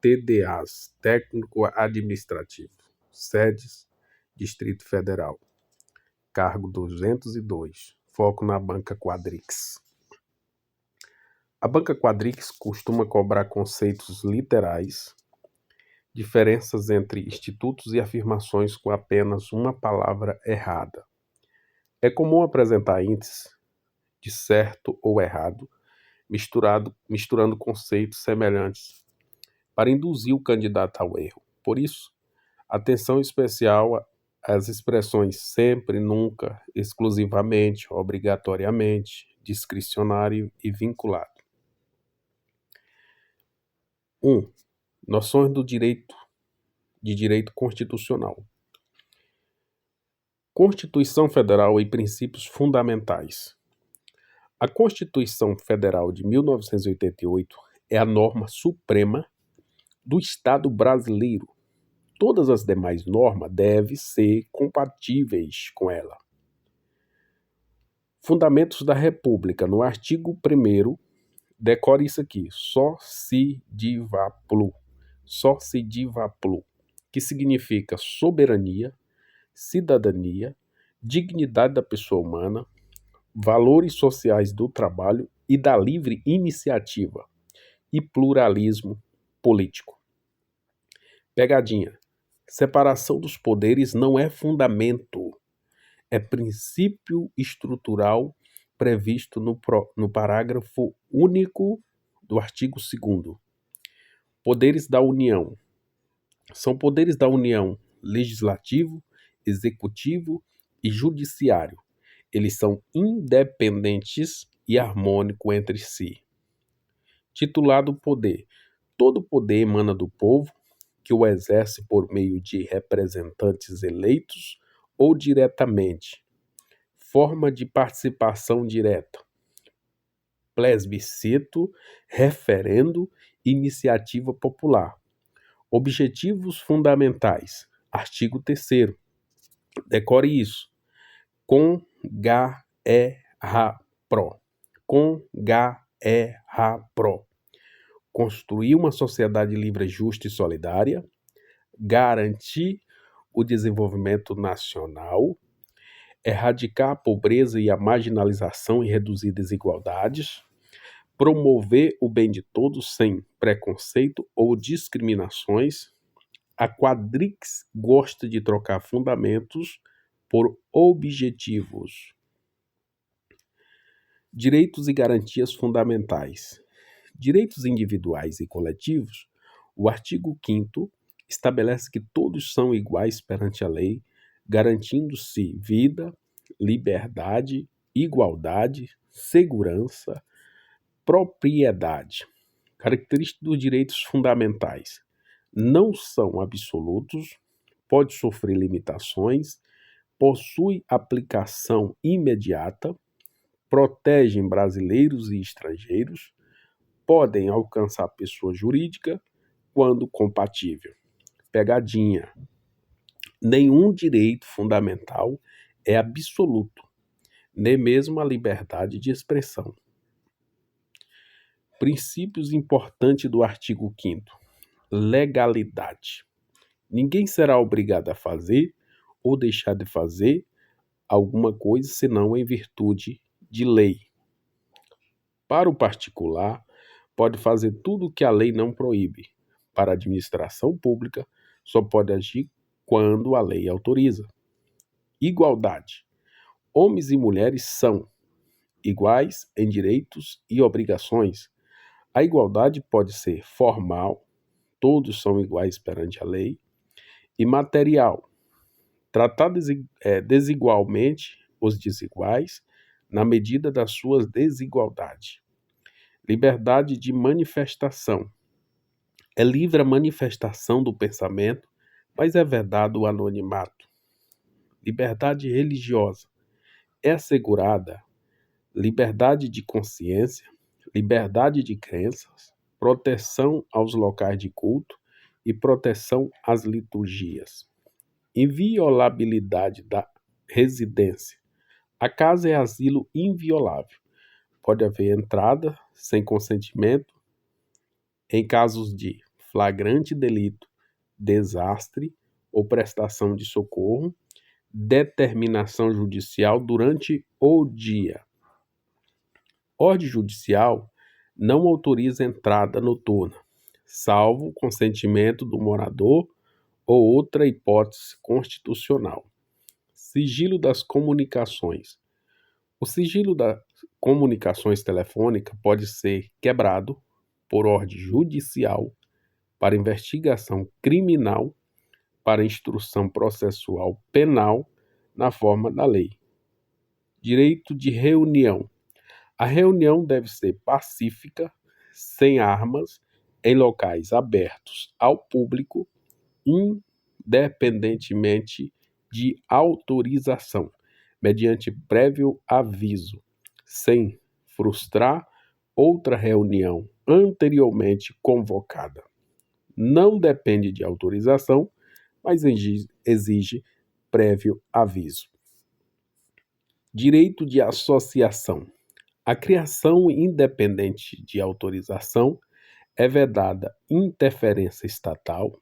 TDAs, Técnico Administrativo, sedes, Distrito Federal, cargo 202, foco na banca Quadrix. A banca Quadrix costuma cobrar conceitos literais, diferenças entre institutos e afirmações com apenas uma palavra errada. É comum apresentar índices de certo ou errado, misturando conceitos semelhantes para induzir o candidato ao erro. Por isso, atenção especial às expressões sempre, nunca, exclusivamente, obrigatoriamente, discricionário e vinculado. 1. Noções de direito constitucional. Constituição Federal e princípios fundamentais. A Constituição Federal de 1988 é a norma suprema do Estado brasileiro. Todas as demais normas devem ser compatíveis com ela. Fundamentos da República. No artigo 1º, decore isso aqui. Só se diva plu, que significa soberania, cidadania, dignidade da pessoa humana, valores sociais do trabalho e da livre iniciativa e pluralismo político. Pegadinha. Separação dos poderes não é fundamento, é princípio estrutural previsto no parágrafo único do artigo 2º. Poderes da União. São poderes da União legislativo, executivo e judiciário. Eles são independentes e harmônicos entre si. Titulado poder. Todo poder emana do povo, que o exerce por meio de representantes eleitos ou diretamente. Forma de participação direta. Plebiscito, referendo, iniciativa popular. Objetivos fundamentais. Artigo 3º. Decore isso. CONGA-E-RA-PRO. CONGA-E-RA-PRO. Construir uma sociedade livre, justa e solidária. Garantir o desenvolvimento nacional. Erradicar a pobreza e a marginalização e reduzir desigualdades. Promover o bem de todos sem preconceito ou discriminações. A Quadrix gosta de trocar fundamentos por objetivos. Direitos e garantias fundamentais. Direitos individuais e coletivos. O artigo 5º estabelece que todos são iguais perante a lei, garantindo-se vida, liberdade, igualdade, segurança, propriedade. Características dos direitos fundamentais. Não são absolutos, pode sofrer limitações, possui aplicação imediata, protegem brasileiros e estrangeiros, podem alcançar pessoa jurídica quando compatível. Pegadinha. Nenhum direito fundamental é absoluto, nem mesmo a liberdade de expressão. Princípios importantes do artigo 5º. Legalidade. Ninguém será obrigado a fazer ou deixar de fazer alguma coisa senão em virtude de lei. Para o particular, pode fazer tudo o que a lei não proíbe. Para a administração pública, só pode agir quando a lei autoriza. Igualdade. Homens e mulheres são iguais em direitos e obrigações. A igualdade pode ser formal, todos são iguais perante a lei, e material. Tratar desigualmente os desiguais na medida das suas desigualdades. Liberdade de manifestação. É livre a manifestação do pensamento, mas é vedado o anonimato. Liberdade religiosa. É assegurada liberdade de consciência, liberdade de crenças, proteção aos locais de culto e proteção às liturgias. Inviolabilidade da residência. A casa é asilo inviolável. Pode haver entrada sem consentimento em casos de flagrante delito, desastre ou prestação de socorro, determinação judicial durante o dia. Ordem judicial não autoriza entrada noturna, salvo consentimento do morador ou outra hipótese constitucional. Sigilo das comunicações. O sigilo das comunicações telefônicas pode ser quebrado por ordem judicial para investigação criminal, para instrução processual penal na forma da lei. Direito de reunião. A reunião deve ser pacífica, sem armas, em locais abertos ao público, independentemente de autorização, mediante prévio aviso, sem frustrar outra reunião anteriormente convocada. Não depende de autorização, mas exige prévio aviso. Direito de associação. A criação independente de autorização é vedada interferência estatal.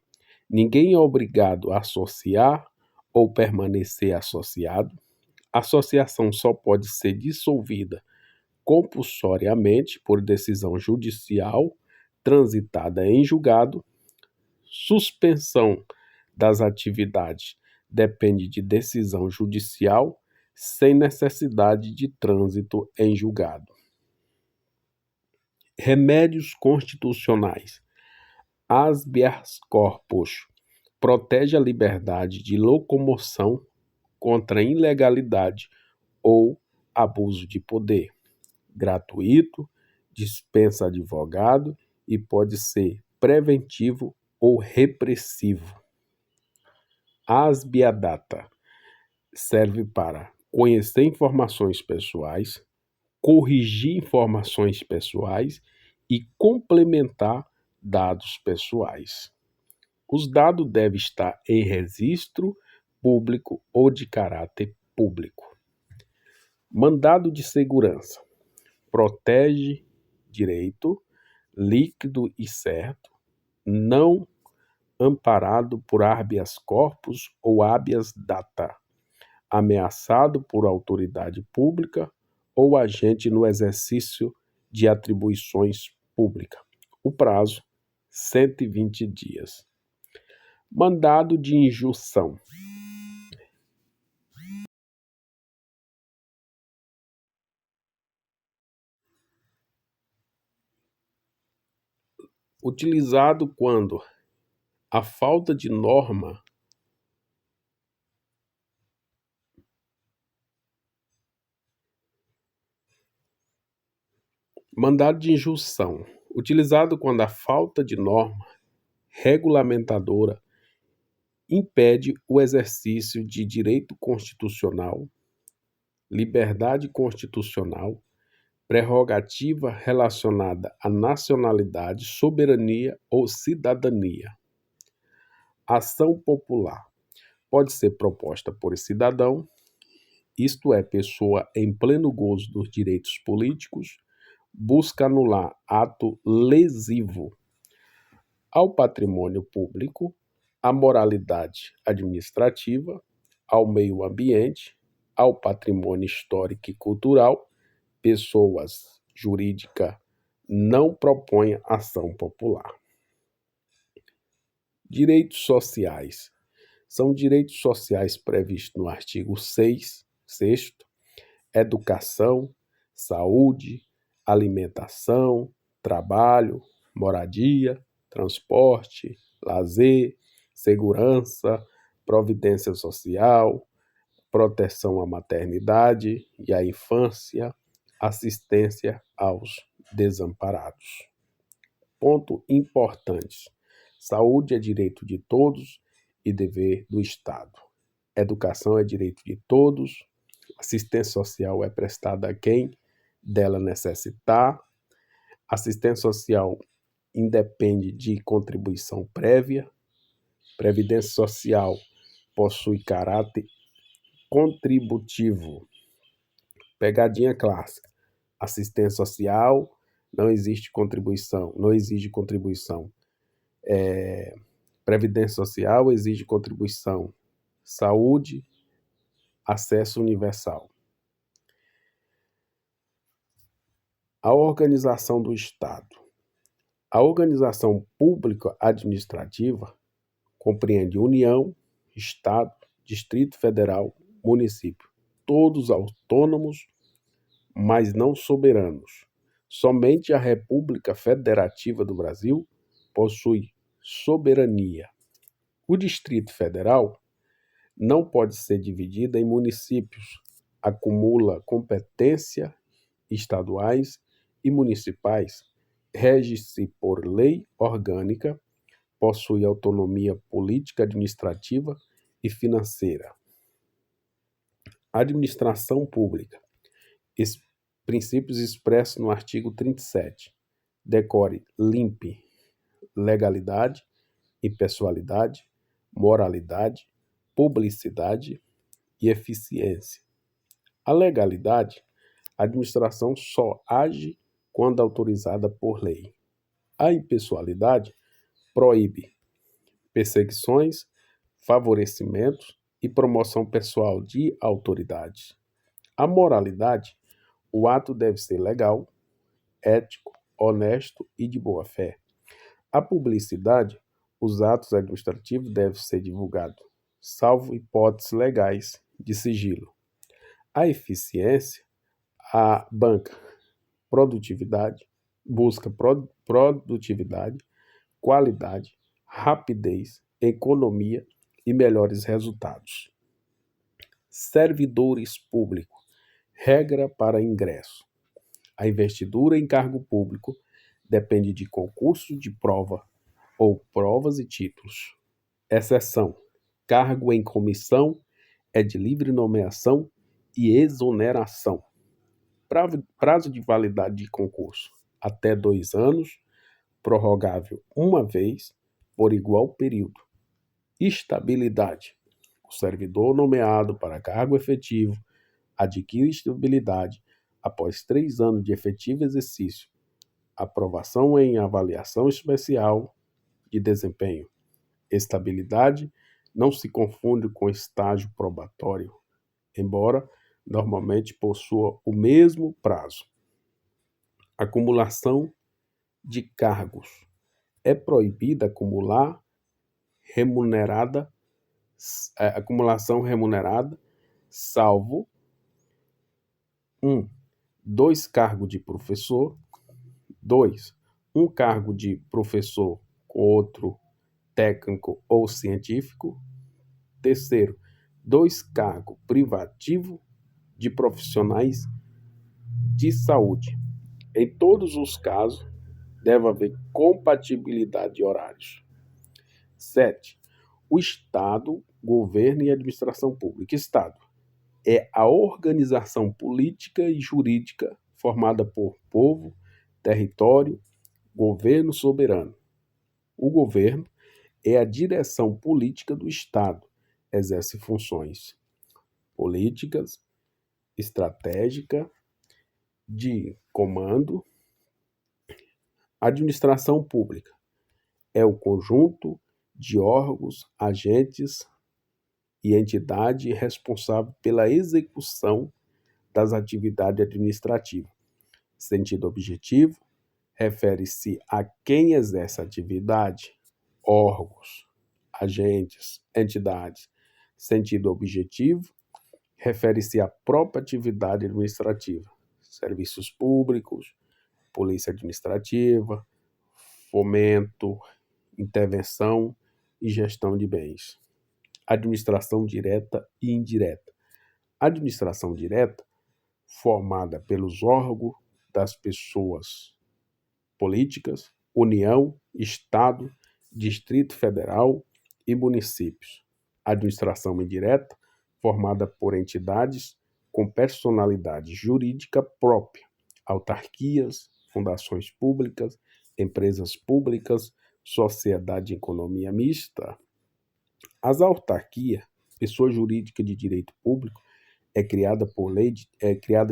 Ninguém é obrigado a associar ou permanecer associado. A associação só pode ser dissolvida compulsoriamente por decisão judicial transitada em julgado. Suspensão das atividades depende de decisão judicial sem necessidade de trânsito em julgado. Remédios constitucionais. Habeas corpus protege a liberdade de locomoção contra ilegalidade ou abuso de poder. Gratuito, dispensa advogado e pode ser preventivo ou repressivo. Habeas data serve para conhecer informações pessoais, corrigir informações pessoais e complementar dados pessoais. Os dados devem estar em registro público ou de caráter público. Mandado de segurança protege direito líquido e certo, não amparado por habeas corpus ou habeas data, ameaçado por autoridade pública ou agente no exercício de atribuições públicas. O prazo, 120 dias. Mandado de injunção. Utilizado quando a falta de norma Mandado de injunção, utilizado quando a falta de norma regulamentadora impede o exercício de direito constitucional, liberdade constitucional, prerrogativa relacionada à nacionalidade, soberania ou cidadania. Ação popular pode ser proposta por cidadão, isto é, pessoa em pleno gozo dos direitos políticos, busca anular ato lesivo ao patrimônio público, à moralidade administrativa, ao meio ambiente, ao patrimônio histórico e cultural. Pessoas jurídicas não propõem ação popular. Direitos sociais. São direitos sociais previstos no artigo 6º, educação, saúde, alimentação, trabalho, moradia, transporte, lazer, segurança, providência social, proteção à maternidade e à infância, assistência aos desamparados. Ponto importante: saúde é direito de todos e dever do Estado. Educação é direito de todos, assistência social é prestada a quem dela necessitar. Assistência social independe de contribuição prévia. Previdência social possui caráter contributivo. Pegadinha clássica. Assistência social não exige contribuição. Previdência social exige contribuição. Saúde, acesso universal. A organização do Estado. A organização pública administrativa compreende União, Estado, Distrito Federal, município, todos autônomos, mas não soberanos. Somente a República Federativa do Brasil possui soberania. O Distrito Federal não pode ser dividido em municípios, acumula competência estaduais e municipais, rege-se por lei orgânica, possui autonomia política, administrativa e financeira. Administração pública. Princípios expressos no artigo 37. Decore limpe legalidade, impessoalidade, moralidade, publicidade e eficiência. A legalidade, a administração só age quando autorizada por lei. A impessoalidade proíbe perseguições, favorecimentos e promoção pessoal de autoridades. A moralidade, o ato deve ser legal, ético, honesto e de boa fé. A publicidade, os atos administrativos devem ser divulgados, salvo hipóteses legais de sigilo. A eficiência, a banca produtividade, busca produtividade, qualidade, rapidez, economia e melhores resultados. Servidores públicos. Regra para ingresso. A investidura em cargo público depende de concurso de prova ou provas e títulos. Exceção: cargo em comissão é de livre nomeação e exoneração. Prazo de validade de concurso: até 2 anos, prorrogável uma vez, por igual período. Estabilidade: o servidor nomeado para cargo efetivo adquire estabilidade após 3 anos de efetivo exercício. Aprovação em avaliação especial de desempenho. Estabilidade não se confunde com estágio probatório, embora normalmente possua o mesmo prazo. Acumulação de cargos. É proibida acumulação remunerada, salvo 1. 2 cargos de professor. 2. Um cargo de professor com outro técnico ou científico. 3. 2 cargos privativos de profissionais de saúde. Em todos os casos, deve haver compatibilidade de horários. 7. O Estado, governo e administração pública. Estado é a organização política e jurídica formada por povo, território, governo soberano. O governo é a direção política do Estado, exerce funções políticas, estratégica, de comando. Administração pública é o conjunto de órgãos, agentes e entidade responsável pela execução das atividades administrativas. Sentido objetivo refere-se a quem exerce a atividade, órgãos, agentes, entidades. Sentido objetivo refere-se à própria atividade administrativa, serviços públicos, polícia administrativa, fomento, intervenção e gestão de bens. Administração direta e indireta. Administração direta, formada pelos órgãos das pessoas políticas, União, Estado, Distrito Federal e municípios. Administração indireta, formada por entidades com personalidade jurídica própria, autarquias, fundações públicas, empresas públicas, sociedade de economia mista. As autarquias, pessoa jurídica de direito público, é criada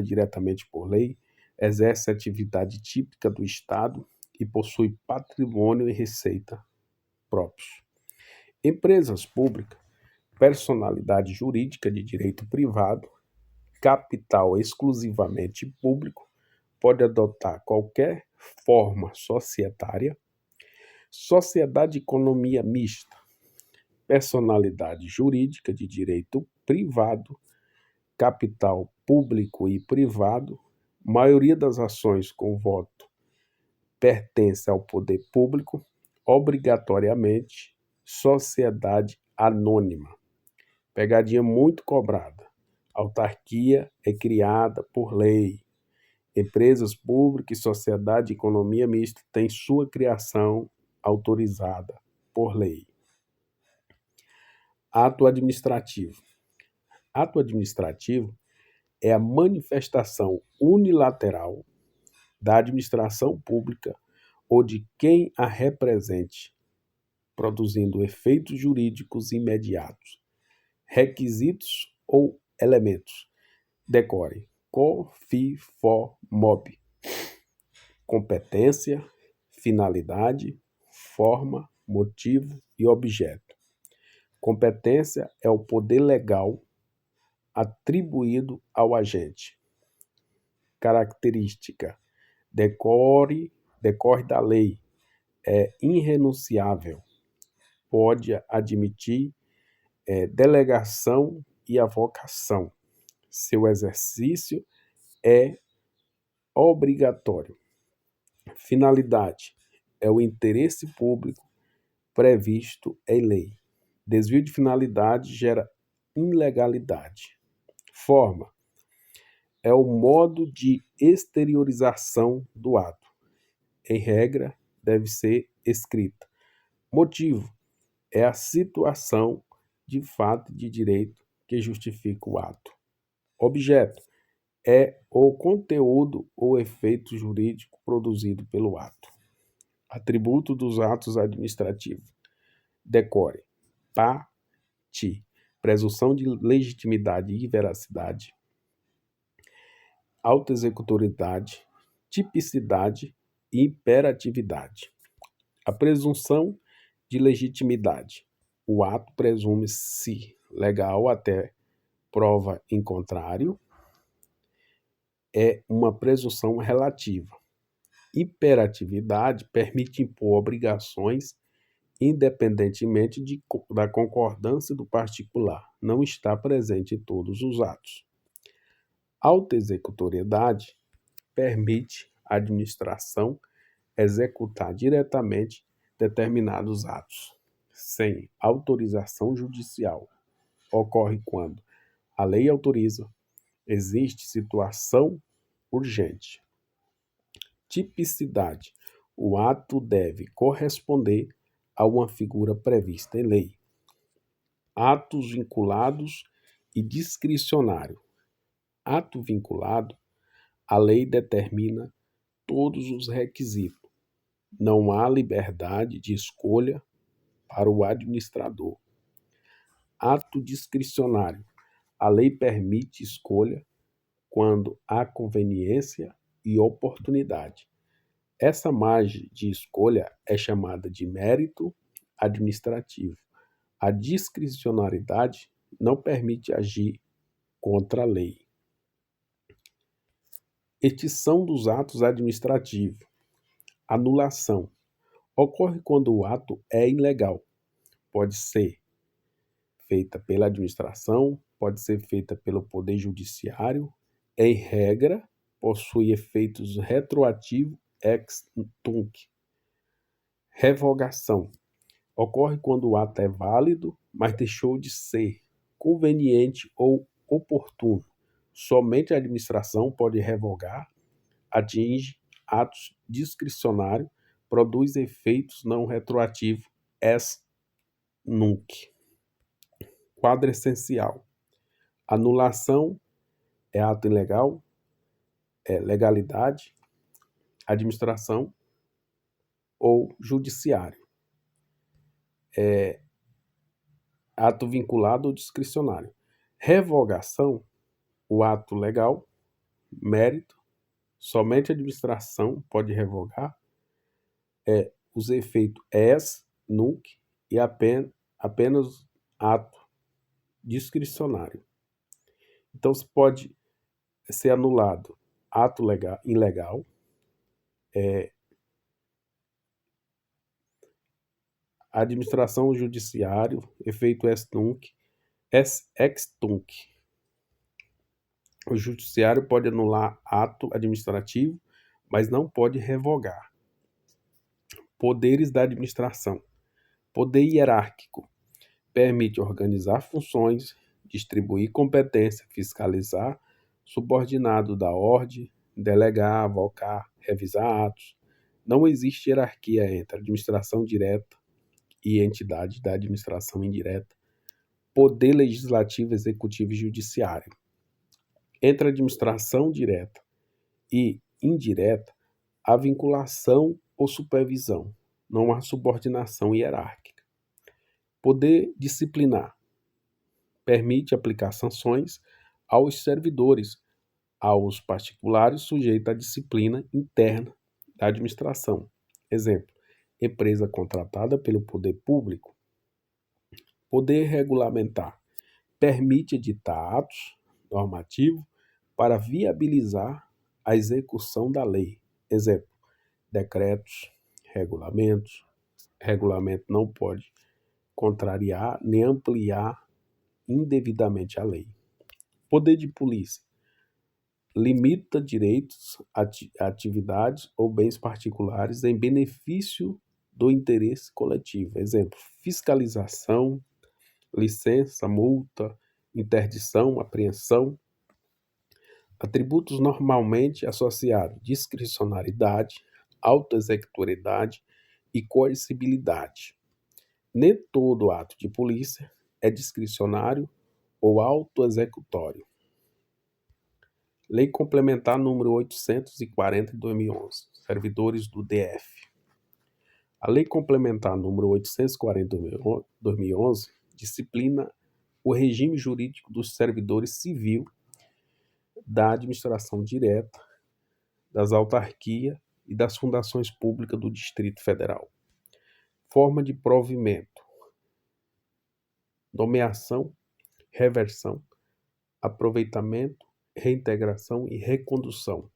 diretamente por lei, exerce a atividade típica do Estado e possui patrimônio e receita próprios. Empresas públicas, personalidade jurídica de direito privado, capital exclusivamente público, pode adotar qualquer forma societária, sociedade de economia mista, personalidade jurídica de direito privado, capital público e privado, maioria das ações com voto pertence ao poder público, obrigatoriamente, sociedade anônima. Pegadinha muito cobrada. Autarquia é criada por lei. Empresas públicas e sociedade de economia mista têm sua criação autorizada por lei. Ato administrativo. Ato administrativo é a manifestação unilateral da administração pública ou de quem a represente, produzindo efeitos jurídicos imediatos, requisitos ou elementos. Decore: co, fi, fo, mob. Competência, finalidade, forma, motivo e objeto. Competência é o poder legal atribuído ao agente. Característica: decorre da lei, é irrenunciável, pode admitir delegação e avocação. Seu exercício é obrigatório. Finalidade: é o interesse público previsto em lei. Desvio de finalidade gera ilegalidade. Forma: é o modo de exteriorização do ato. Em regra, deve ser escrita. Motivo: é a situação de fato e de direito que justifica o ato. Objeto: é o conteúdo ou efeito jurídico produzido pelo ato. Atributo dos atos administrativos. Decore: ti. Presunção de legitimidade e veracidade. Autoexecutoriedade, tipicidade e imperatividade. A presunção de legitimidade. O ato presume-se legal até prova em contrário. É uma presunção relativa. Imperatividade permite impor obrigações independentemente da concordância do particular. Não está presente em todos os atos. Autoexecutoriedade permite à administração executar diretamente determinados atos, sem autorização judicial. Ocorre quando a lei autoriza, existe situação urgente. Tipicidade: o ato deve corresponder a uma figura prevista em lei. Atos vinculados e discricionário. Ato vinculado, a lei determina todos os requisitos. Não há liberdade de escolha para o administrador. Ato discricionário, a lei permite escolha quando há conveniência e oportunidade. Essa margem de escolha é chamada de mérito administrativo. A discricionariedade não permite agir contra a lei. Extinção dos atos administrativos. Anulação. Ocorre quando o ato é ilegal. Pode ser feita pela administração, pode ser feita pelo Poder Judiciário. Em regra, possui efeitos retroativos ex tunc. Revogação. Ocorre quando o ato é válido, mas deixou de ser conveniente ou oportuno. Somente a administração pode revogar, atinge atos discricionários, produz efeitos não retroativos ex nunc. Quadro essencial. Anulação é ato ilegal, é legalidade, administração ou judiciário. Ato vinculado ou discricionário. Revogação, o ato legal, mérito, somente a administração pode revogar. Os efeitos ex nunc e apenas ato discricionário. Então, se pode ser anulado ato ilegal, administração judiciário, efeito ex tunc. O judiciário pode anular ato administrativo, mas não pode revogar. Poderes da administração. Poder hierárquico. Permite organizar funções, distribuir competência, fiscalizar, subordinado da ordem, delegar, avocar, revisar atos. Não existe hierarquia entre administração direta e entidade da administração indireta, poder legislativo, executivo e judiciário. Entre administração direta e indireta, há vinculação ou supervisão, não há subordinação hierárquica. Poder disciplinar permite aplicar sanções aos servidores, aos particulares sujeitos à disciplina interna da administração. Exemplo: empresa contratada pelo poder público. Poder regulamentar permite editar atos normativos para viabilizar a execução da lei. Exemplo: decretos, regulamentos. Regulamento não pode contrariar nem ampliar indevidamente a lei. Poder de polícia limita direitos, atividades ou bens particulares em benefício do interesse coletivo. Exemplo: fiscalização, licença, multa, interdição, apreensão. Atributos normalmente associados: discricionariedade, autoexecutoriedade e coercibilidade. Nem todo ato de polícia é discricionário ou autoexecutório. Lei Complementar número 840 de 2011, servidores do DF. A Lei Complementar número 840 de 2011 disciplina o regime jurídico dos servidores civil da administração direta, das autarquias e das fundações públicas do Distrito Federal. Forma de provimento: nomeação, reversão, aproveitamento, reintegração e recondução.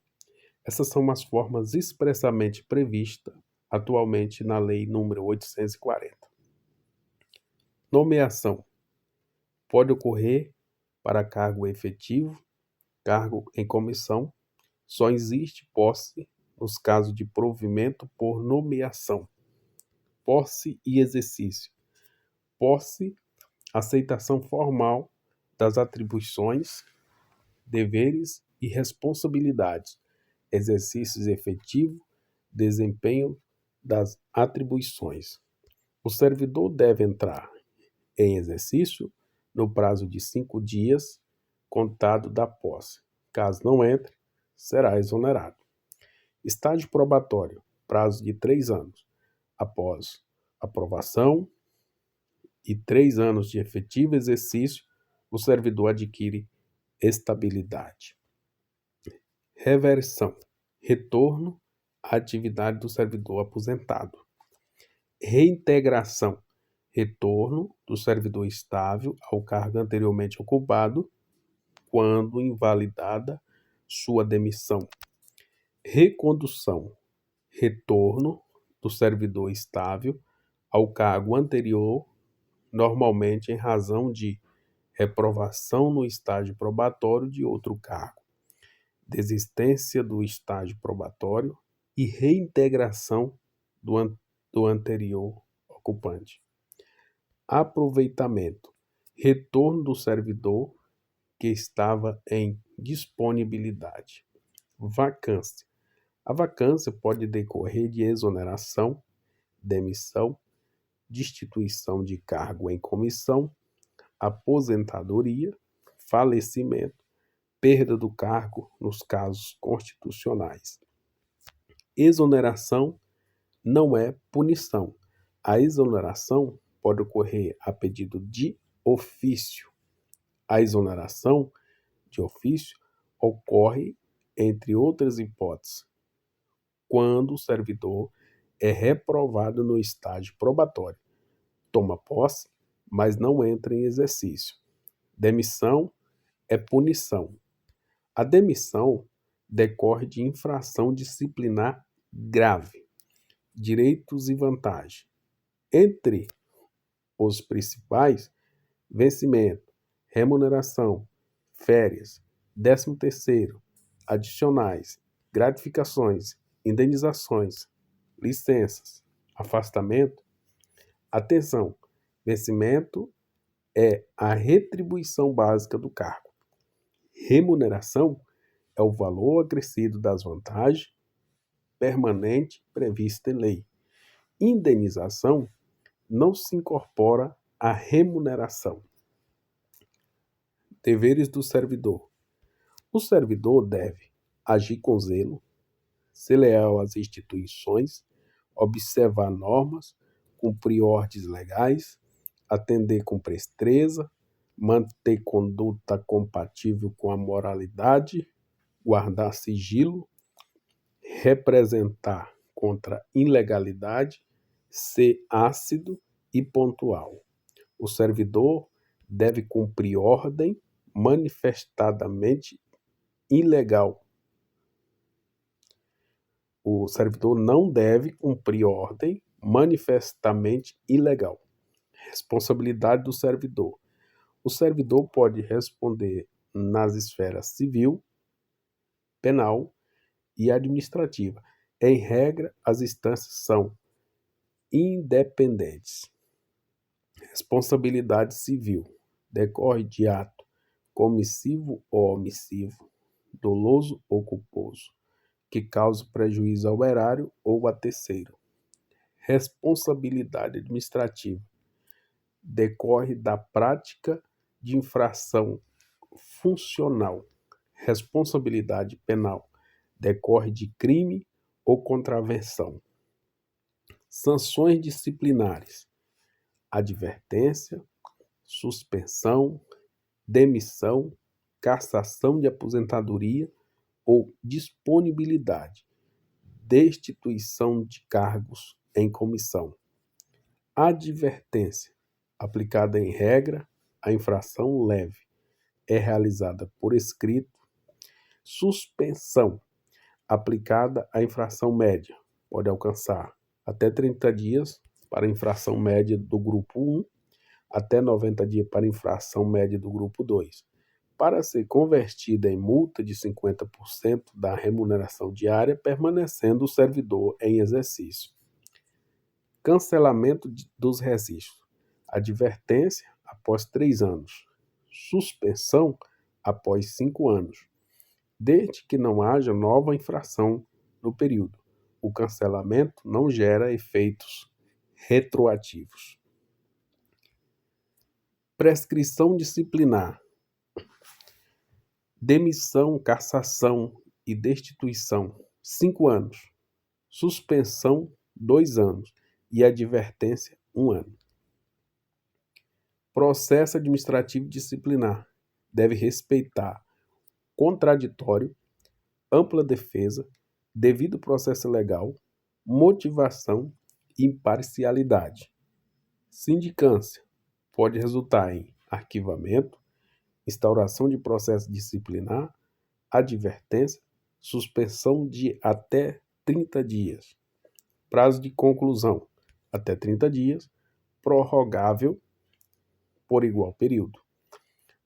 Essas são as formas expressamente previstas atualmente na Lei nº 840. Nomeação: pode ocorrer para cargo efetivo, cargo em comissão. Só existe posse nos casos de provimento por nomeação. Posse e exercício: posse, aceitação formal das atribuições, deveres e responsabilidades, exercícios efetivo, desempenho das atribuições. O servidor deve entrar em exercício no prazo de 5 dias, contado da posse. Caso não entre, será exonerado. Estágio probatório: prazo de 3 anos. Após aprovação e 3 anos de efetivo exercício, o servidor adquire estabilidade. Reversão: retorno à atividade do servidor aposentado. Reintegração: retorno do servidor estável ao cargo anteriormente ocupado, quando invalidada sua demissão. Recondução: retorno do servidor estável ao cargo anterior, normalmente em razão de reprovação no estágio probatório de outro cargo, desistência do estágio probatório e reintegração do anterior ocupante. Aproveitamento: retorno do servidor que estava em disponibilidade. Vacância: a vacância pode decorrer de exoneração, demissão, destituição de cargo em comissão, aposentadoria, falecimento, perda do cargo nos casos constitucionais. Exoneração não é punição. A exoneração pode ocorrer a pedido de ofício. A exoneração de ofício ocorre, entre outras hipóteses, quando o servidor é reprovado no estágio probatório, toma posse, mas não entra em exercício. Demissão é punição. A demissão decorre de infração disciplinar grave. Direitos e vantagens. Entre os principais, vencimento, remuneração, férias, 13º, adicionais, gratificações, indenizações, licenças, afastamento. Atenção, vencimento é a retribuição básica do cargo. Remuneração é o valor acrescido das vantagens permanente prevista em lei. Indenização não se incorpora à remuneração. Deveres do servidor. O servidor deve agir com zelo, ser leal às instituições, observar normas, cumprir ordens legais, atender com presteza, manter conduta compatível com a moralidade, guardar sigilo, representar contra ilegalidade, ser ácido e pontual. O servidor deve cumprir ordem manifestadamente ilegal. O servidor não deve cumprir ordem manifestamente ilegal. Responsabilidade do servidor. O servidor pode responder nas esferas civil, penal e administrativa. Em regra, as instâncias são independentes. Responsabilidade civil. Decorre de ato comissivo ou omissivo, doloso ou culposo, que cause prejuízo ao erário ou a terceiro. Responsabilidade administrativa. Decorre da prática de infração funcional. Responsabilidade penal. Decorre de crime ou contravenção. Sanções disciplinares. Advertência, suspensão, demissão, cassação de aposentadoria ou disponibilidade, destituição de cargos em comissão. Advertência, aplicada em regra, a infração leve, é realizada por escrito. Suspensão, aplicada à infração média, pode alcançar até 30 dias para a infração média do grupo 1, até 90 dias para a infração média do grupo 2. Para ser convertida em multa de 50% da remuneração diária, permanecendo o servidor em exercício. Cancelamento dos registros. Advertência após 3 anos. Suspensão após 5 anos. Desde que não haja nova infração no período. O cancelamento não gera efeitos retroativos. Prescrição disciplinar. Demissão, cassação e destituição, 5 anos. Suspensão, 2 anos. E advertência, 1 ano. Processo administrativo disciplinar. Deve respeitar contraditório, ampla defesa, devido processo legal, motivação e imparcialidade. Sindicância. Pode resultar em arquivamento, instauração de processo disciplinar, advertência, suspensão de até 30 dias. Prazo de conclusão, até 30 dias, prorrogável por igual período.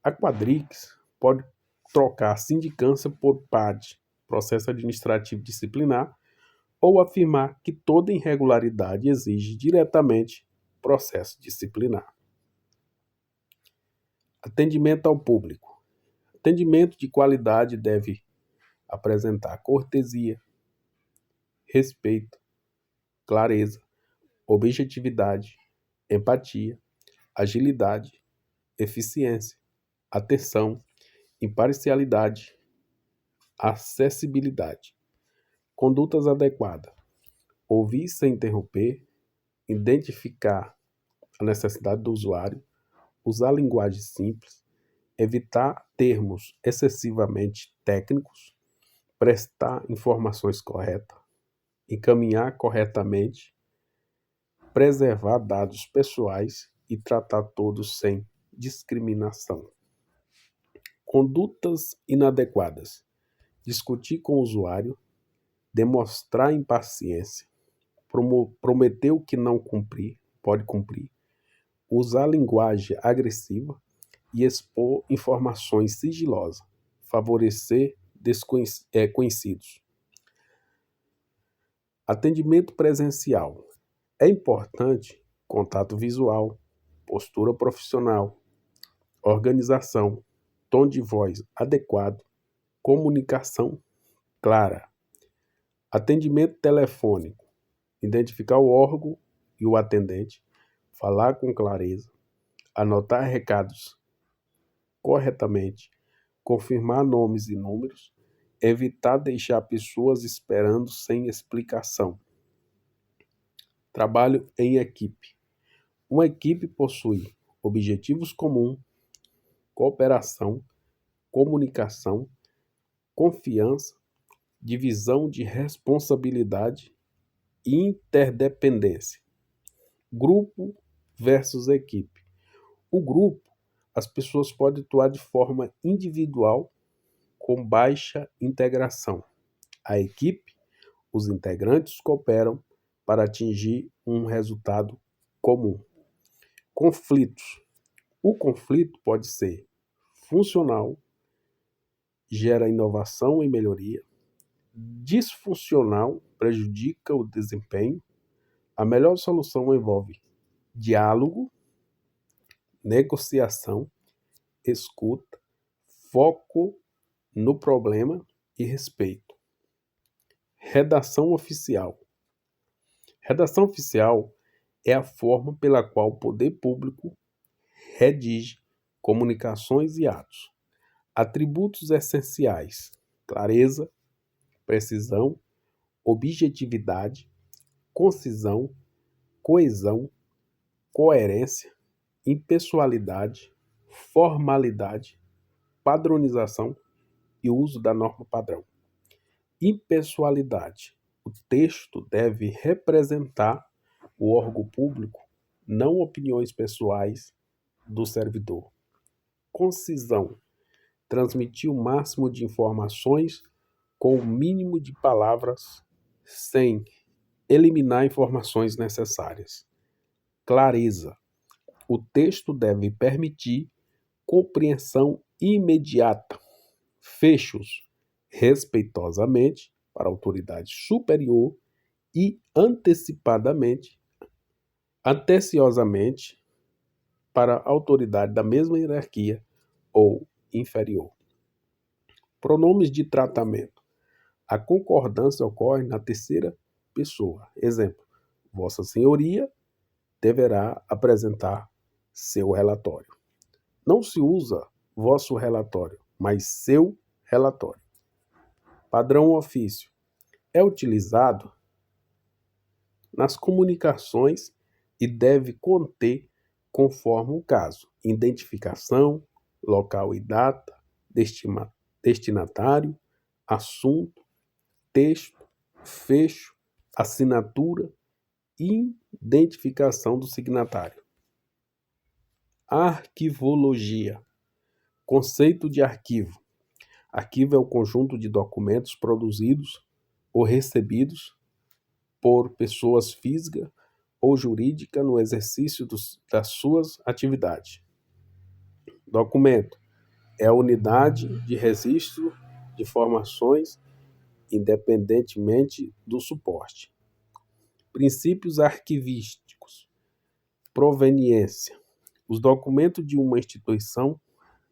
A Quadrix pode trocar sindicância por PAD, processo administrativo disciplinar, ou afirmar que toda irregularidade exige diretamente processo disciplinar. Atendimento ao público. Atendimento de qualidade deve apresentar cortesia, respeito, clareza, objetividade, empatia, agilidade, eficiência, atenção, imparcialidade, acessibilidade. Condutas adequadas. Ouvir sem interromper, identificar a necessidade do usuário, usar linguagem simples, evitar termos excessivamente técnicos, prestar informações corretas, encaminhar corretamente, preservar dados pessoais e tratar todos sem discriminação. Condutas inadequadas: discutir com o usuário, demonstrar impaciência, prometer o que não pode cumprir, usar linguagem agressiva e expor informações sigilosas, favorecer conhecidos. Atendimento presencial. É importante contato visual, postura profissional, organização, tom de voz adequado, comunicação clara. Atendimento telefônico. Identificar o órgão e o atendente, falar com clareza, anotar recados corretamente, confirmar nomes e números, evitar deixar pessoas esperando sem explicação. Trabalho em equipe. Uma equipe possui objetivos comuns, cooperação, comunicação, confiança, divisão de responsabilidade e interdependência. Grupo versus equipe. O grupo, as pessoas podem atuar de forma individual com baixa integração. A equipe, os integrantes cooperam para atingir um resultado comum. Conflitos. O conflito pode ser funcional, gera inovação e melhoria. Disfuncional, prejudica o desempenho. A melhor solução envolve diálogo, negociação, escuta, foco no problema e respeito. Redação oficial. Redação oficial é a forma pela qual o poder público redige comunicações e atos. Atributos essenciais: clareza, precisão, objetividade, concisão, coesão, coerência, impessoalidade, formalidade, padronização e uso da norma padrão. Impessoalidade: o texto deve representar o órgão público, não opiniões pessoais do servidor. Concisão: transmitir o máximo de informações com o mínimo de palavras, sem eliminar informações necessárias. Clareza: o texto deve permitir compreensão imediata. Fechos: respeitosamente para a autoridade superior e anteciosamente para a autoridade da mesma hierarquia ou inferior. Pronomes de tratamento. A concordância ocorre na terceira pessoa. Exemplo: Vossa Senhoria deverá apresentar seu relatório. Não se usa vosso relatório, mas seu relatório. Padrão ofício. É utilizado nas comunicações e deve conter, conforme o caso, identificação, local e data, destinatário, assunto, texto, fecho, assinatura e identificação do signatário. Arquivologia. Conceito de arquivo. Arquivo é o conjunto de documentos produzidos ou recebidos por pessoas física ou jurídica no exercício das suas atividades. Documento é a unidade de registro de informações independentemente do suporte. Princípios arquivísticos. Proveniência. Os documentos de uma instituição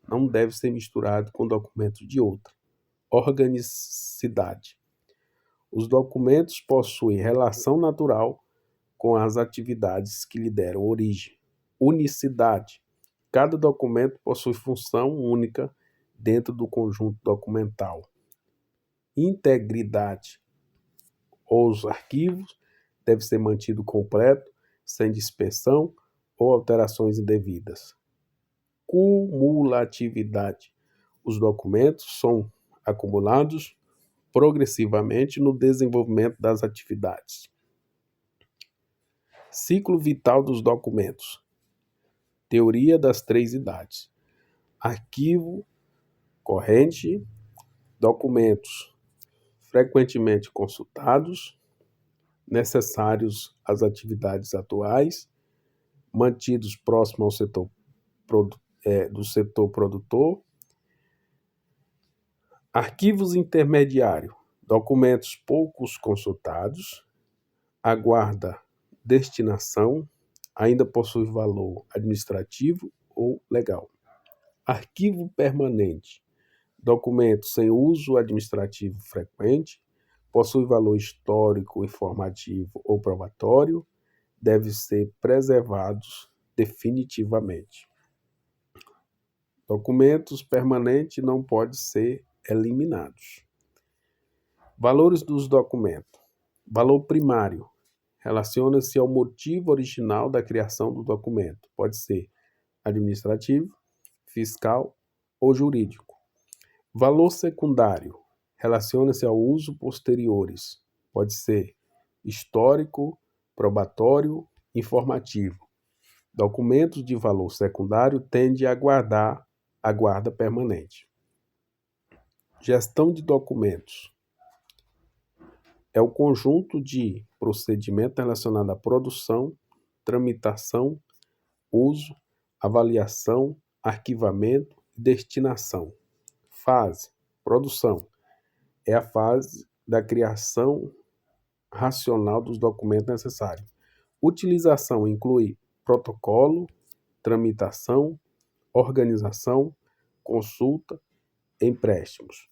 não devem ser misturados com documentos de outra. Organicidade. Os documentos possuem relação natural com as atividades que lhe deram origem. Unicidade. Cada documento possui função única dentro do conjunto documental. Integridade. Os arquivos devem ser mantidos completos, sem dispersão ou alterações indevidas. Cumulatividade. Os documentos são acumulados progressivamente no desenvolvimento das atividades. Ciclo vital dos documentos. Teoria das 3 idades. Arquivo corrente, documentos frequentemente consultados, necessários às atividades atuais, mantidos próximo ao setor do setor produtor. Arquivos intermediários, documentos poucos consultados, aguarda destinação, ainda possui valor administrativo ou legal. Arquivo permanente, documentos sem uso administrativo frequente, possui valor histórico, informativo ou probatório, devem ser preservados definitivamente. Documentos permanentes não podem ser eliminados. Valores dos documentos. Valor primário. Relaciona-se ao motivo original da criação do documento. Pode ser administrativo, fiscal ou jurídico. Valor secundário. Relaciona-se ao uso posteriores. Pode ser histórico, probatório, informativo. Documentos de valor secundário tendem a guardar a guarda permanente. Gestão de documentos. É o conjunto de procedimentos relacionados à produção, tramitação, uso, avaliação, arquivamento e destinação. Fase. Produção. É a fase da criação racional dos documentos necessários. Utilização inclui protocolo, tramitação, organização, consulta, empréstimos.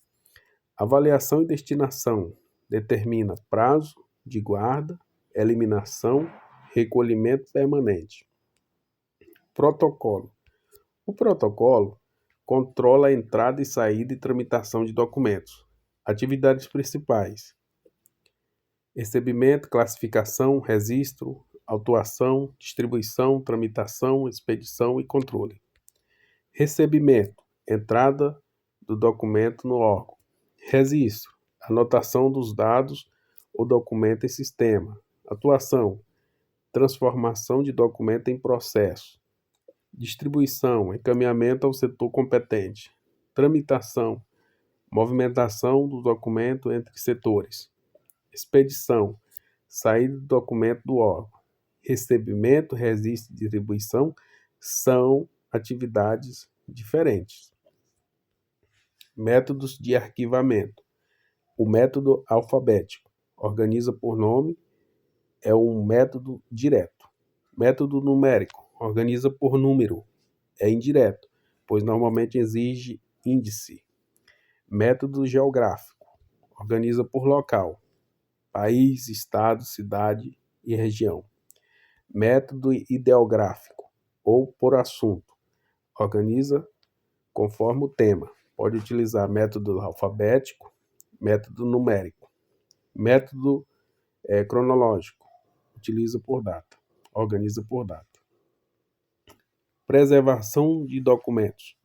Avaliação e destinação determina prazo de guarda, eliminação, recolhimento permanente. Protocolo. O protocolo controla a entrada e saída e tramitação de documentos. Atividades principais: recebimento, classificação, registro, autuação, distribuição, tramitação, expedição e controle. Recebimento, entrada do documento no órgão. Registro, anotação dos dados ou documento em sistema. Atuação, transformação de documento em processo. Distribuição, encaminhamento ao setor competente. Tramitação, movimentação do documento entre setores. Expedição, saída do documento do órgão. Recebimento, registro e distribuição são atividades diferentes. Métodos de arquivamento. O método alfabético, organiza por nome, é um método direto. Método numérico, organiza por número, é indireto, pois normalmente exige índice. Método geográfico, organiza por local, país, estado, cidade e região. Método ideográfico, ou por assunto, organiza conforme o tema. Pode utilizar método alfabético, método numérico. Método cronológico, utiliza por data, organiza por data. Preservação de documentos.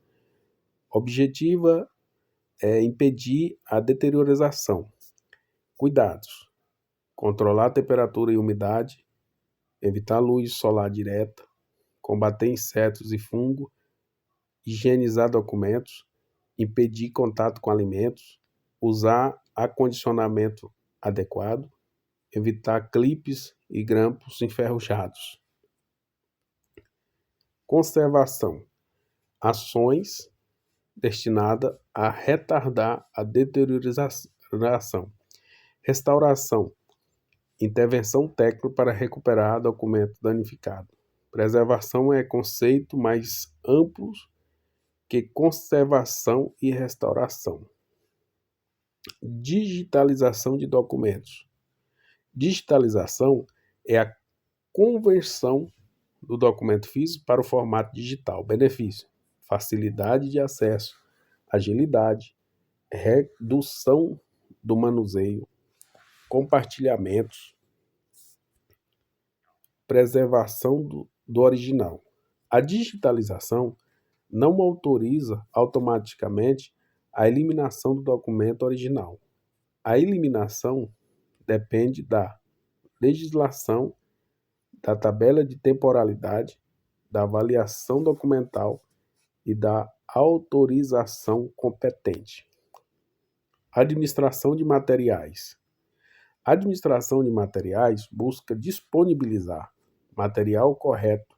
Objetiva é impedir a deteriorização. Cuidados: controlar a temperatura e umidade, evitar luz solar direta, combater insetos e fungos, higienizar documentos, impedir contato com alimentos, usar acondicionamento adequado, evitar clipes e grampos enferrujados. Conservação. Ações destinadas a retardar a deteriorização. Restauração. Intervenção técnica para recuperar documento danificado. Preservação é conceito mais amplo que conservação e restauração. Digitalização de documentos. Digitalização é a conversão do documento físico para o formato digital. Benefício: facilidade de acesso, agilidade, redução do manuseio, compartilhamentos, preservação do original. A digitalização não autoriza automaticamente a eliminação do documento original. A eliminação depende da legislação da tabela de temporalidade, da avaliação documental e da autorização competente. Administração de materiais. A administração de materiais busca disponibilizar material correto,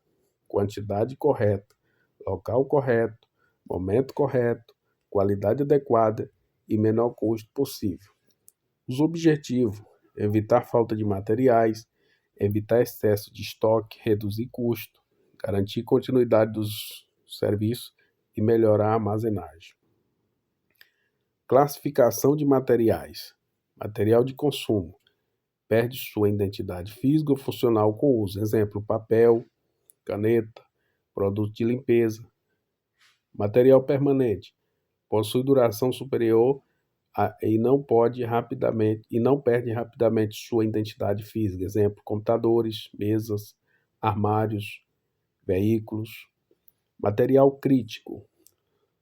quantidade correta, local correto, momento correto, qualidade adequada e menor custo possível. Os objetivos: evitar falta de materiais, evitar excesso de estoque, reduzir custo, garantir continuidade dos serviços e melhorar a armazenagem. Classificação de materiais. Material de consumo. Perde sua identidade física ou funcional com o uso. Exemplo: papel, caneta, produto de limpeza. Material permanente. Possui duração superior e não perde rapidamente sua identidade física. Exemplo: computadores, mesas, armários, veículos. Material crítico.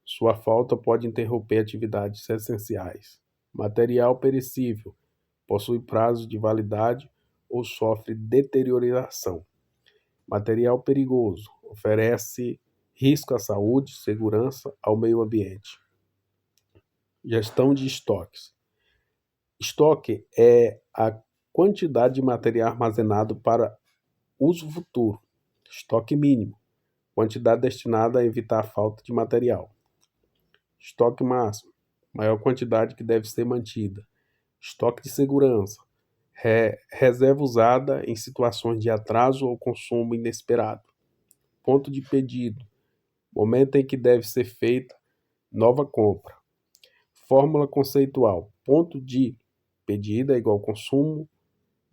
Sua falta pode interromper atividades essenciais. Material perecível. Possui prazo de validade ou sofre deterioração. Material perigoso. Oferece risco à saúde, segurança, ao meio ambiente. Gestão de estoques. Estoque é a quantidade de material armazenado para uso futuro. Estoque mínimo. Quantidade destinada a evitar a falta de material. Estoque máximo. Maior quantidade que deve ser mantida. Estoque de segurança. Reserva usada em situações de atraso ou consumo inesperado. Ponto de pedido. Momento em que deve ser feita nova compra. Fórmula conceitual. Ponto de pedido é igual consumo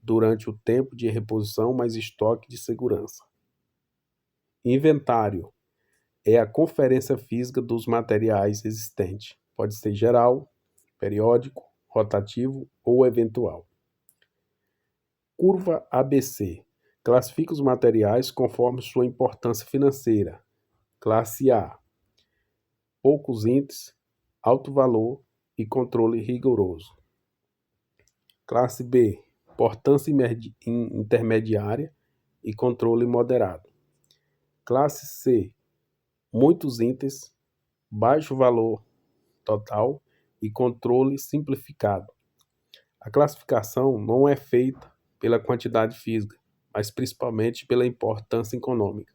durante o tempo de reposição mais estoque de segurança. Inventário é a conferência física dos materiais existentes. Pode ser geral, periódico, rotativo ou eventual. Curva ABC. Classifica os materiais conforme sua importância financeira. Classe A. Poucos índices, alto valor e controle rigoroso. Classe B. Importância intermediária e controle moderado. Classe C. Muitos itens, baixo valor total e controle simplificado. A classificação não é feita pela quantidade física, mas principalmente pela importância econômica.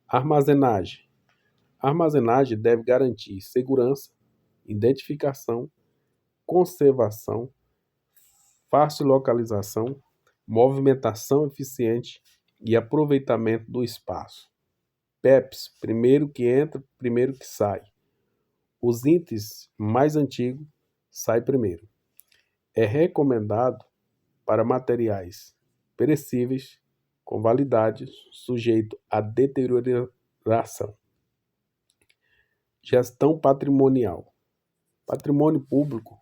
Armazenagem. A armazenagem deve garantir segurança, identificação, conservação, fácil localização, movimentação eficiente e aproveitamento do espaço. PEPs, primeiro que entra, primeiro que sai. Os itens mais antigos saem primeiro. É recomendado para materiais perecíveis com validade sujeito a deterioração. Gestão patrimonial. Patrimônio público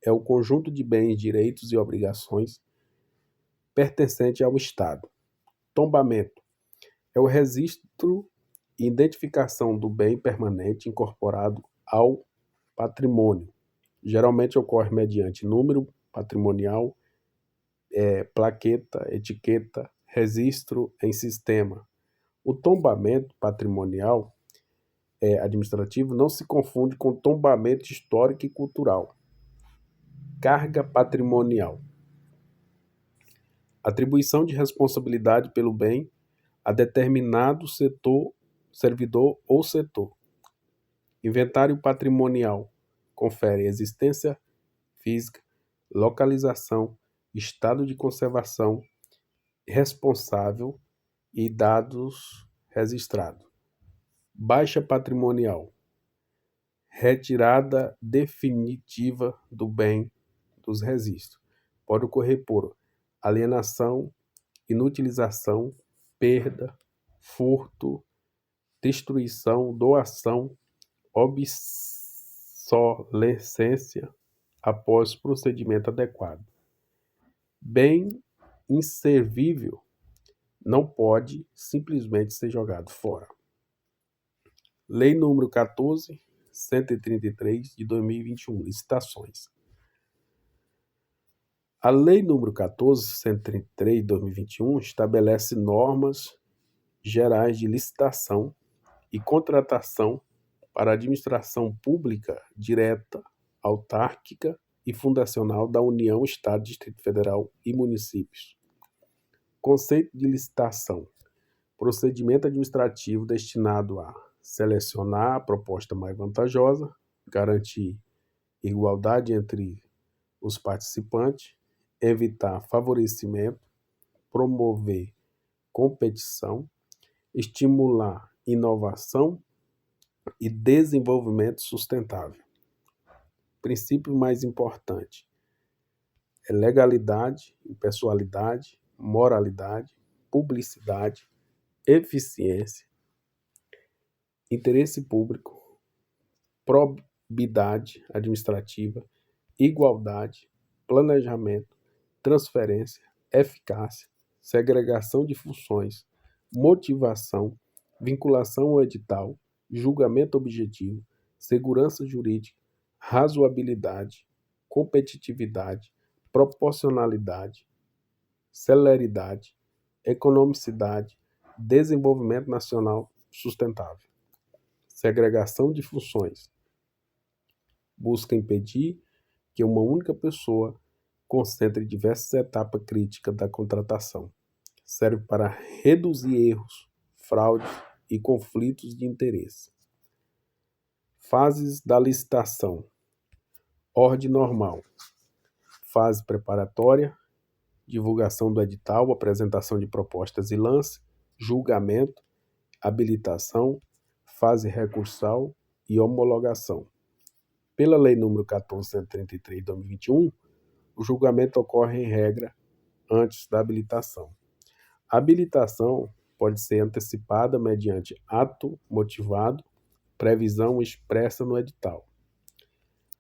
é o conjunto de bens, direitos e obrigações pertencente ao Estado. Tombamento é o registro e identificação do bem permanente incorporado ao patrimônio. Geralmente ocorre mediante número patrimonial, plaqueta, etiqueta, registro em sistema. O tombamento patrimonial administrativo não se confunde com tombamento histórico e cultural. Carga patrimonial. Atribuição de responsabilidade pelo bem a determinado setor, servidor ou setor. Inventário patrimonial. Confere existência física, localização, estado de conservação, responsável e dados registrados. Baixa patrimonial. Retirada definitiva do bem dos registros. Pode ocorrer por alienação, inutilização, perda, furto, destruição, doação, obsolescência após procedimento adequado. Bem inservível não pode simplesmente ser jogado fora. Lei número 14.133 de 2021, licitações. A Lei nº 14.133, de 2021, estabelece normas gerais de licitação e contratação para a administração pública direta, autárquica e fundacional da União, Estado, Distrito Federal e municípios. Conceito de licitação: procedimento administrativo destinado a selecionar a proposta mais vantajosa, garantir igualdade entre os participantes, evitar favorecimento, promover competição, estimular inovação e desenvolvimento sustentável. Princípio mais importante é legalidade, impessoalidade, moralidade, publicidade, eficiência, interesse público, probidade administrativa, igualdade, planejamento, transferência, eficácia, segregação de funções, motivação, vinculação ao edital, julgamento objetivo, segurança jurídica, razoabilidade, competitividade, proporcionalidade, celeridade, economicidade, desenvolvimento nacional sustentável. Segregação de funções. Busca impedir que uma única pessoa concentre diversas etapas críticas da contratação. Serve para reduzir erros, fraudes e conflitos de interesse. Fases da licitação. Ordem normal. Fase preparatória, divulgação do edital, apresentação de propostas e lance, julgamento, habilitação, fase recursal e homologação. Pela Lei nº 14.133, de 2021, o julgamento ocorre em regra antes da habilitação. A habilitação pode ser antecipada mediante ato motivado, previsão expressa no edital.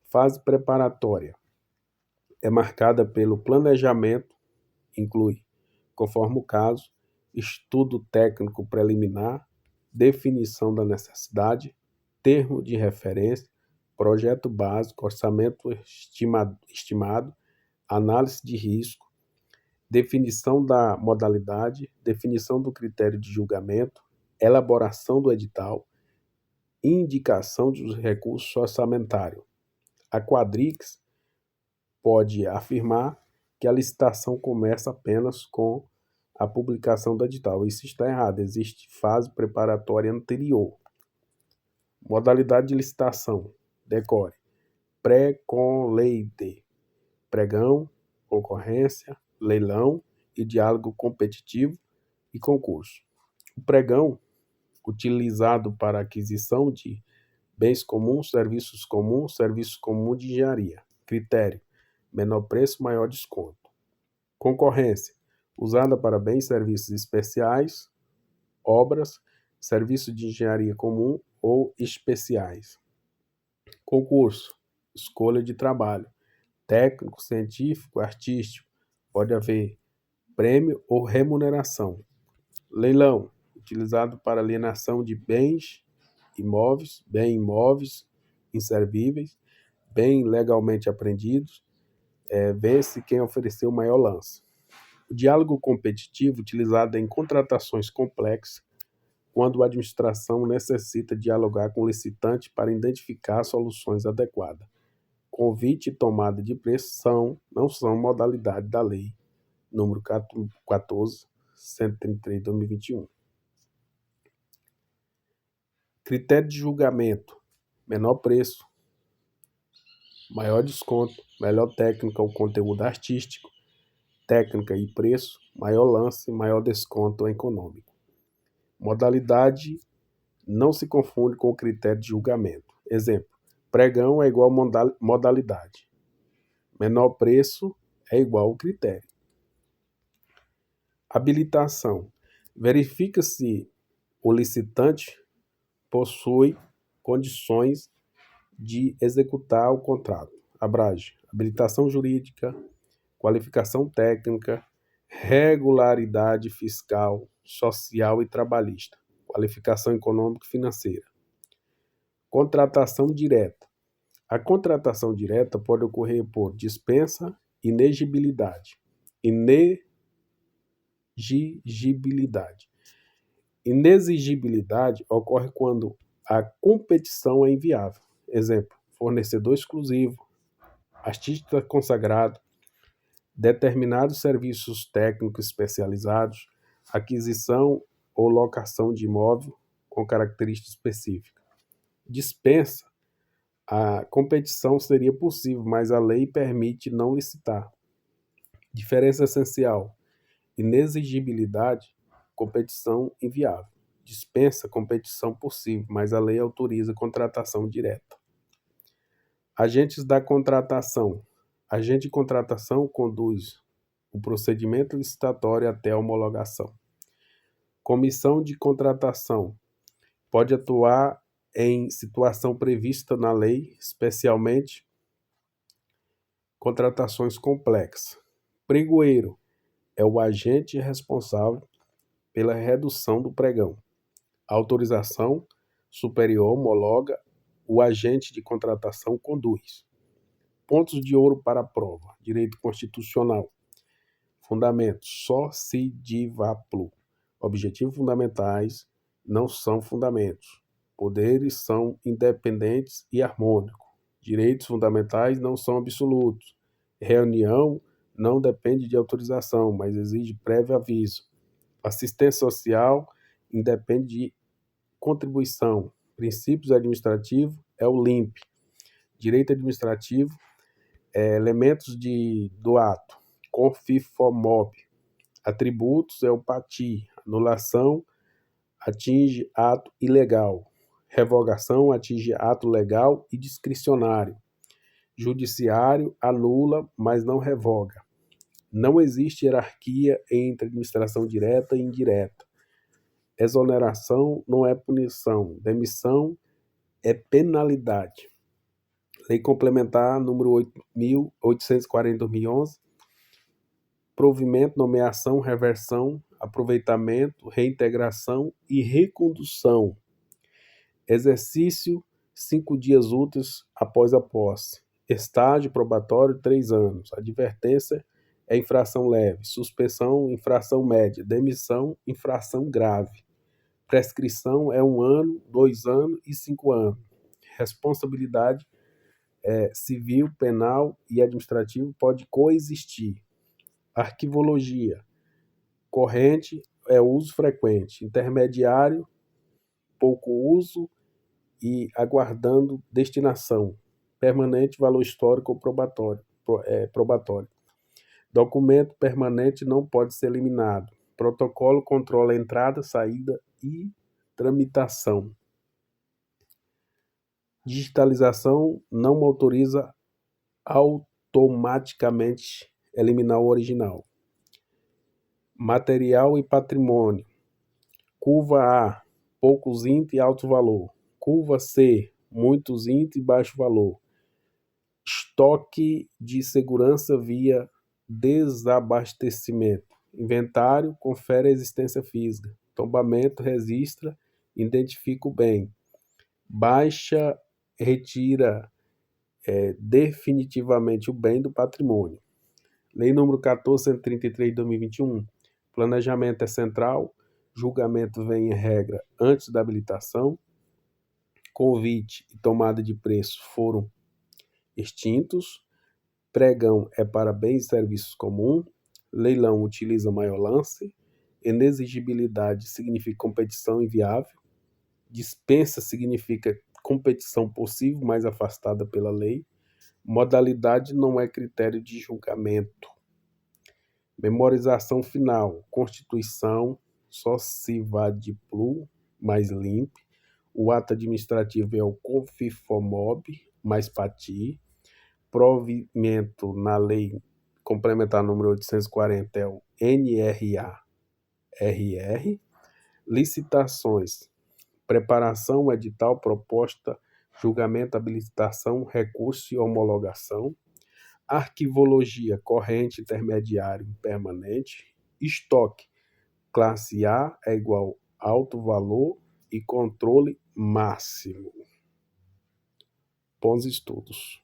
Fase preparatória é marcada pelo planejamento, inclui, conforme o caso, estudo técnico preliminar, definição da necessidade, termo de referência, projeto básico, orçamento estimado, análise de risco, definição da modalidade, definição do critério de julgamento, elaboração do edital, indicação dos recursos orçamentários. A Quadrix pode afirmar que a licitação começa apenas com a publicação do edital. Isso está errado, existe fase preparatória anterior. Modalidade de licitação, decore: pré-com-leite, pregão, concorrência, leilão e diálogo competitivo e concurso. O pregão, utilizado para aquisição de bens comuns, serviço comum de engenharia. Critério: menor preço, maior desconto. Concorrência, usada para bens e serviços especiais, obras, serviço de engenharia comum ou especiais. Concurso, escolha de trabalho, técnico, científico, artístico, pode haver prêmio ou remuneração. Leilão, utilizado para alienação de bens imóveis inservíveis, bem legalmente apreendidos, vence quem ofereceu o maior lance. O diálogo competitivo, utilizado em contratações complexas, quando a administração necessita dialogar com o licitante para identificar soluções adequadas. Convite e tomada de preço não são modalidade da Lei nº 14.133, de 2021. Critério de julgamento: menor preço, maior desconto, melhor técnica ou conteúdo artístico, técnica e preço, maior lance, maior desconto econômico. Modalidade não se confunde com o critério de julgamento. Exemplo: pregão é igual modalidade. Menor preço é igual ao critério. Habilitação: verifica se o licitante possui condições de executar o contrato. Abrange habilitação jurídica, qualificação técnica, regularidade fiscal, social e trabalhista, qualificação econômica e financeira. Contratação direta. A contratação direta pode ocorrer por dispensa, Inegibilidade. Inexigibilidade ocorre quando a competição é inviável. Exemplo: fornecedor exclusivo, artista consagrado, determinados serviços técnicos especializados, aquisição ou locação de imóvel com característica específica. Dispensa. A competição seria possível, mas a lei permite não licitar. Diferença essencial: inexigibilidade, competição inviável. Dispensa, competição possível, mas a lei autoriza contratação direta. Agentes da contratação. Agente de contratação conduz o procedimento licitatório até a homologação. Comissão de contratação pode atuar em situação prevista na lei, especialmente contratações complexas. Pregoeiro é o agente responsável pela redução do pregão. A autorização superior homologa, o agente de contratação conduz. Pontos de ouro para a prova. Direito constitucional. Fundamentos. Só se diva plu. Objetivos fundamentais não são fundamentos. Poderes são independentes e harmônicos. Direitos fundamentais não são absolutos. Reunião não depende de autorização, mas exige prévio aviso. Assistência social independe de contribuição. Princípios administrativos é o LIMP. Direito administrativo elementos do ato. Confifomob. Atributos é o PATI. Anulação atinge ato ilegal. Revogação atinge ato legal e discricionário. Judiciário anula, mas não revoga. Não existe hierarquia entre administração direta e indireta. Exoneração não é punição. Demissão é penalidade. Lei Complementar número 8.840/2011. Provimento, nomeação, reversão, aproveitamento, reintegração e recondução. Exercício 5 dias úteis após a posse. Estágio probatório 3 anos. Advertência é infração leve. Suspensão, infração média. Demissão, infração grave. Prescrição é 1 ano, 2 anos e 5 anos. Responsabilidade civil, penal e administrativo pode coexistir. Arquivologia. Corrente é uso frequente. Intermediário, pouco uso e aguardando destinação. Permanente, valor histórico ou probatório. Documento permanente não pode ser eliminado. Protocolo controla a entrada, saída e tramitação. Digitalização não autoriza automaticamente eliminar o original. Material e patrimônio. Curva A, poucos int e alto valor. Curva C, muitos int e baixo valor. Estoque de segurança via desabastecimento. Inventário confere a existência física. Tombamento registra, identifica o bem. Baixa retira definitivamente o bem do patrimônio. Lei número 14.133/2021. Planejamento é central. Julgamento vem em regra antes da habilitação. Convite e tomada de preço foram extintos. Pregão é para bens e serviços comuns. Leilão utiliza maior lance. Inexigibilidade significa competição inviável. Dispensa significa competição possível, mas afastada pela lei. Modalidade não é critério de julgamento. Memorização final. Constituição só se vá de plu mais limp. O ato administrativo é o Confifomob mais PATI. Provimento na lei complementar número 840 é o NRA-RR. Licitações. Preparação, edital, proposta, julgamento, habilitação, recurso e homologação. Arquivologia, corrente, intermediário, permanente. Estoque, classe A é igual alto valor e controle máximo. Bons estudos.